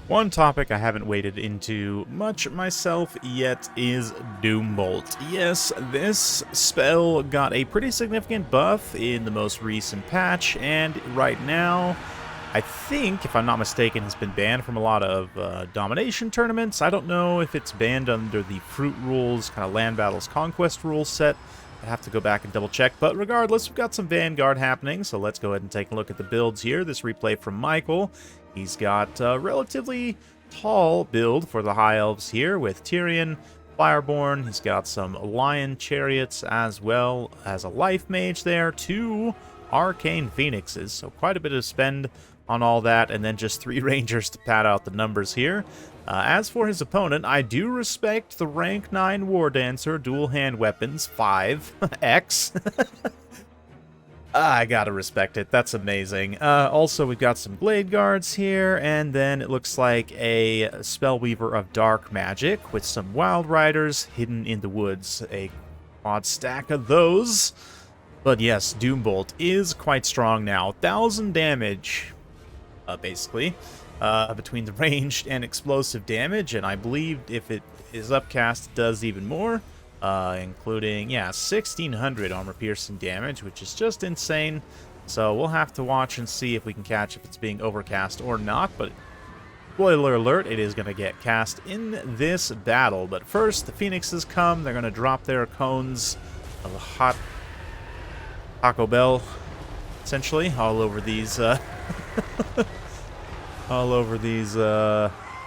One topic I haven't waded into much myself yet is Doombolt. Yes, this spell got a pretty significant buff in the most recent patch, and right now, I think, if I'm not mistaken, has been banned from a lot of domination tournaments. I don't know if it's banned under the Fruit Rules, kind of Land Battles Conquest rules set. I have to go back and double check, but regardless, we've got some Vanguard happening, so let's go ahead and take a look at the builds here. This replay from Michael. He's got a relatively tall build for the High Elves here with Tyrion, Fireborn. He's got some Lion Chariots as well as a Life Mage there, 2 Arcane Phoenixes, so quite a bit of spend on all that, and then just 3 Rangers to pad out the numbers here. As for his opponent, I do respect the rank 9 War Dancer, dual hand weapons, 5x. I gotta respect it. That's amazing. Also, we've got some Blade Guards here, and then it looks like a Spellweaver of Dark Magic with some Wild Riders hidden in the woods. A odd stack of those. But yes, Doombolt is quite strong now. 1,000 damage, basically, between the ranged and explosive damage, and I believe if it is upcast, it does even more. Including, yeah, 1,600 armor-piercing damage, which is just insane. So we'll have to watch and see if we can catch if it's being overcast or not. But spoiler alert, it is going to get cast in this battle. But first, the Phoenixes come. They're going to drop their cones of hot Taco Bell, essentially, all over these,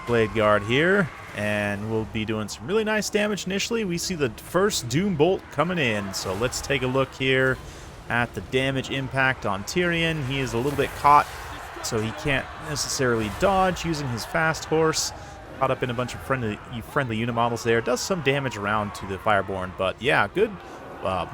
Blade Guard here. And we'll be doing some really nice damage initially. We see the first Doombolt coming in. So let's take a look here at the damage impact on Tyrion. He is a little bit caught, so he can't necessarily dodge using his fast horse. Caught up in a bunch of friendly unimodels there. Does some damage around to the Fireborn, but yeah, good.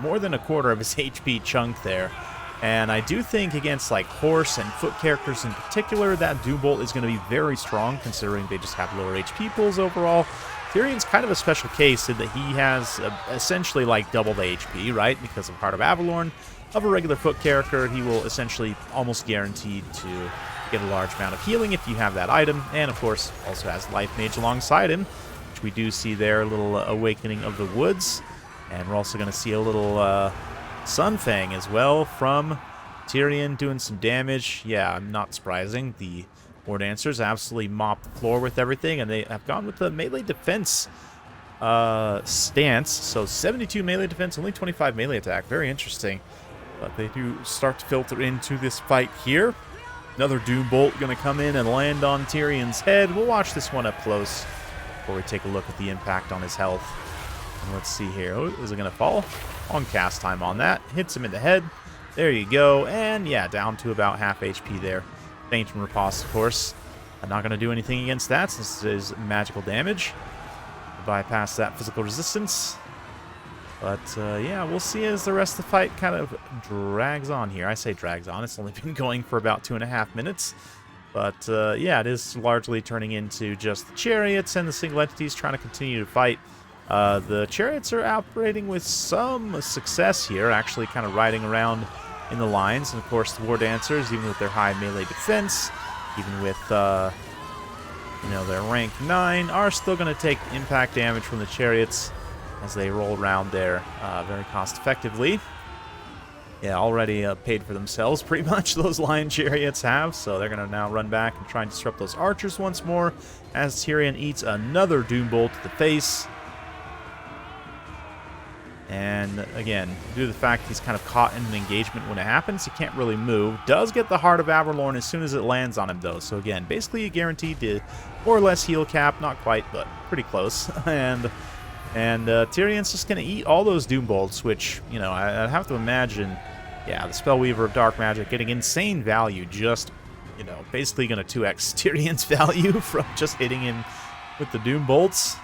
More than a quarter of his HP chunk there. And I do think against like horse and foot characters in particular, that Doombolt is going to be very strong, considering they just have lower HP pools overall. Tyrion's kind of a special case in that he has essentially like double the HP, right? Because of Heart of Avalorn. Of a regular foot character, he will essentially almost guaranteed to get a large amount of healing if you have that item. And of course, also has Life Mage alongside him, which we do see there, a little Awakening of the Woods. And we're also going to see a little Sunfang as well from Tyrion doing some damage. Yeah, not surprising. The War Dancers absolutely mop the floor with everything, and they have gone with the melee defense stance. So 72 melee defense, only 25 melee attack. Very interesting. But they do start to filter into this fight here. Another Doombolt going to come in and land on Tyrion's head. We'll watch this one up close before we take a look at the impact on his health. And let's see here. Oh, is it going to fall? On cast time on that. Hits him in the head. There you go. And yeah, down to about half HP there. Faint and Riposte, of course. I'm not going to do anything against that since it is magical damage. Bypass that physical resistance. But yeah, we'll see as the rest of the fight kind of drags on here. I say drags on. It's only been going for about 2.5 minutes. But yeah, it is largely turning into just the chariots and the single entities trying to continue to fight. The chariots are operating with some success here, actually kind of riding around in the lines. And of course, the War Dancers, even with their high melee defense, even with, you know, their rank 9, are still going to take impact damage from the chariots as they roll around there very cost effectively. Yeah, already paid for themselves, pretty much, those Lion Chariots have. So they're going to now run back and try and disrupt those archers once more as Tyrion eats another Doombolt to the face. And again, due to the fact he's kind of caught in an engagement when it happens, he can't really move. Does get the Heart of Avalorn as soon as it lands on him, though. So again, basically guaranteed to more or less heal cap. Not quite, but pretty close. And Tyrion's just going to eat all those Doombolts, which, you know, I'd have to imagine, yeah, the Spellweaver of Dark Magic getting insane value, just, you know, basically going to 2x Tyrion's value from just hitting him with the Doombolts.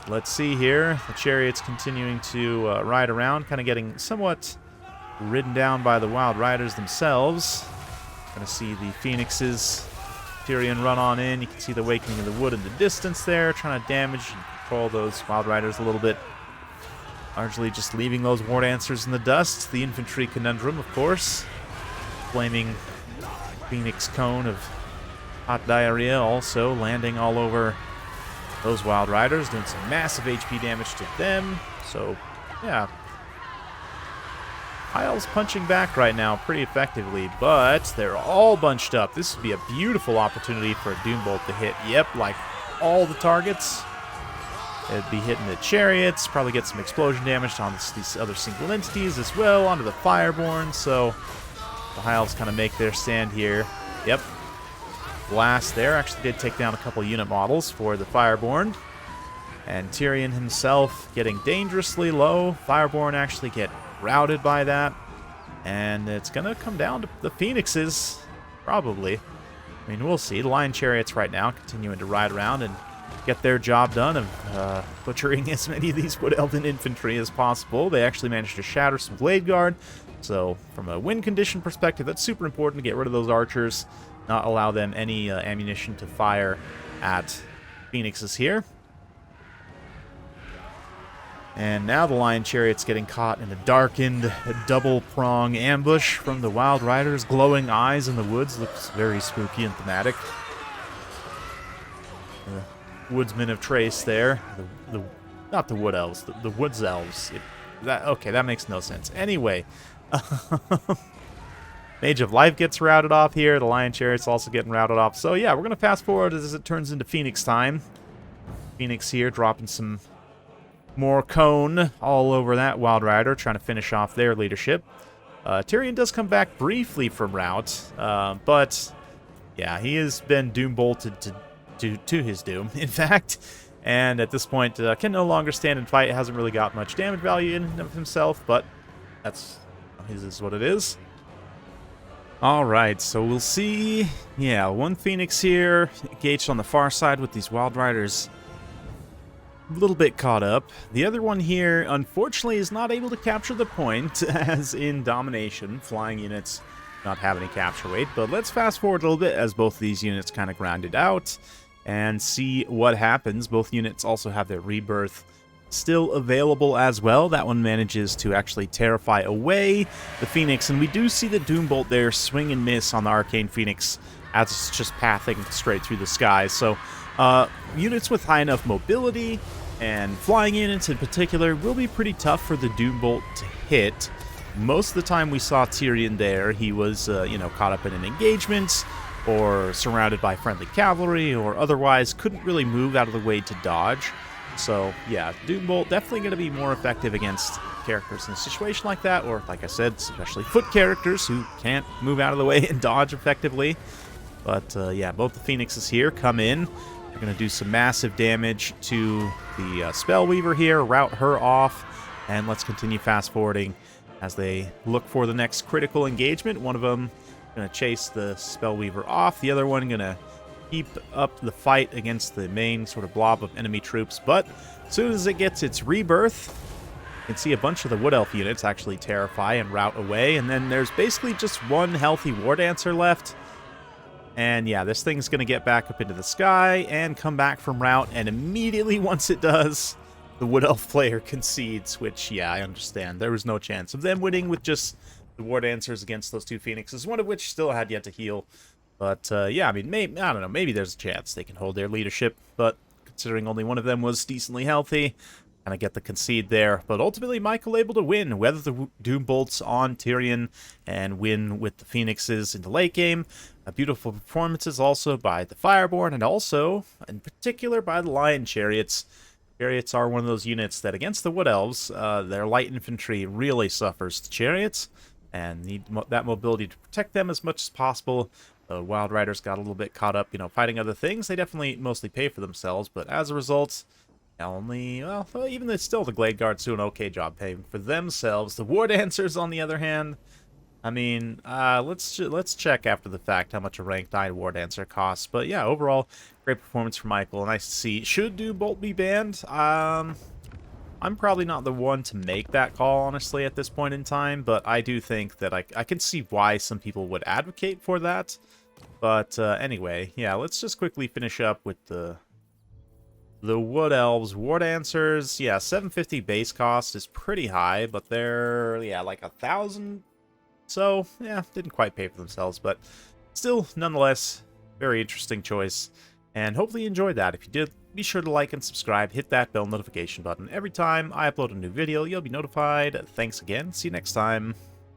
Let's see here. The chariots continuing to ride around, kind of getting somewhat ridden down by the Wild Riders themselves. Going to see the Phoenixes, Tyrion run on in. You can see the Awakening of the Wood in the distance there, trying to damage and control those Wild Riders a little bit. Largely just leaving those War Dancers in the dust. The infantry conundrum, of course. Flaming Phoenix Cone of Hot Diarrhea also landing all over those Wild Riders, doing some massive HP damage to them. So, yeah. High Elves punching back right now pretty effectively, but they're all bunched up. This would be a beautiful opportunity for a Doombolt to hit. Yep, like all the targets. It'd be hitting the chariots, probably get some explosion damage on these other single entities as well, onto the Fireborn. So the High Elves kind of make their stand here. Yep. Blast there actually did take down a couple unit models for the Fireborn. And Tyrion himself getting dangerously low. Fireborn actually get routed by that. And it's going to come down to the Phoenixes, probably. I mean, we'll see. The Lion Chariots right now continuing to ride around and get their job done of butchering as many of these Wood Elven infantry as possible. They actually managed to shatter some Blade Guard. So from a win condition perspective, that's super important to get rid of those archers, not allow them any ammunition to fire at Phoenixes here. And now the Lion Chariot's getting caught in a darkened double-prong ambush from the Wild Riders. Glowing eyes in the woods. Looks very spooky and thematic. The Woodsmen of Trace there. Not the Wood Elves. The Woods Elves. Okay, that makes no sense. Anyway. Mage of Life gets routed off here. The Lion Chariot's also getting routed off. So yeah, we're going to fast forward as it turns into Phoenix time. Phoenix here dropping some more cone all over that Wild Rider, trying to finish off their leadership. Tyrion does come back briefly from rout, but yeah, he has been doom-bolted to his doom, in fact. And at this point, can no longer stand and fight. Hasn't really got much damage value in and of himself, but that's is what it is. Alright, so we'll see. Yeah, one Phoenix here, engaged on the far side with these Wild Riders. A little bit caught up. The other one here, unfortunately, is not able to capture the point, as in Domination. Flying units not have any capture weight. But let's fast forward a little bit as both of these units kind of grounded out and see what happens. Both units also have their rebirth still available as well. That one manages to actually terrify away the Phoenix, and we do see the Doombolt there swing and miss on the Arcane Phoenix as it's just pathing straight through the sky. So units with high enough mobility and flying units in particular will be pretty tough for the Doombolt to hit. Most of the time we saw Tyrion there, he was caught up in an engagement or surrounded by friendly cavalry or otherwise couldn't really move out of the way to dodge. So, yeah, Doombolt definitely going to be more effective against characters in a situation like that, or, like I said, especially foot characters who can't move out of the way and dodge effectively. But, yeah, both the Phoenixes here come in. They're going to do some massive damage to the Spellweaver here, rout her off, and let's continue fast-forwarding as they look for the next critical engagement. One of them going to chase the Spellweaver off, the other one going to keep up the fight against the main sort of blob of enemy troops. But as soon as it gets its rebirth, you can see a bunch of the Wood Elf units actually terrify and rout away. And then there's basically just one healthy War Dancer left. And yeah, this thing's going to get back up into the sky and come back from rout. And immediately once it does, the Wood Elf player concedes, which, yeah, I understand. There was no chance of them winning with just the War Dancers against those two Phoenixes, one of which still had yet to heal. But, yeah, I mean, maybe, I don't know, maybe there's a chance they can hold their leadership, but considering only one of them was decently healthy, kind of get the concede there. But ultimately, Michael able to win, weather the Doombolts on Tyrion, and win with the Phoenixes in the late game. Beautiful performances also by the Fireborn, and also, in particular, by the Lion Chariots. Chariots are one of those units that, against the Wood Elves, their light infantry really suffers to Chariots, and need that mobility to protect them as much as possible. The Wild Riders got a little bit caught up, fighting other things. They definitely mostly pay for themselves, but as a result, even still the Glade Guards do an okay job paying for themselves. The War Dancers, on the other hand, I mean, let's check after the fact how much a rank 9 War Dancer costs. But yeah, overall, great performance from Michael. Nice to see. Should Doombolt be banned? I'm probably not the one to make that call, honestly, at this point in time, but I do think that I can see why some people would advocate for that. But anyway, yeah, let's just quickly finish up with the Wood Elves. War Dancers, yeah, 750 base cost is pretty high, but they're, yeah, like 1,000. So, yeah, didn't quite pay for themselves, but still, nonetheless, Very interesting choice. And hopefully you enjoyed that. If you did, be sure to like and subscribe. Hit that bell notification button. Every time I upload a new video, you'll be notified. Thanks again. See you next time.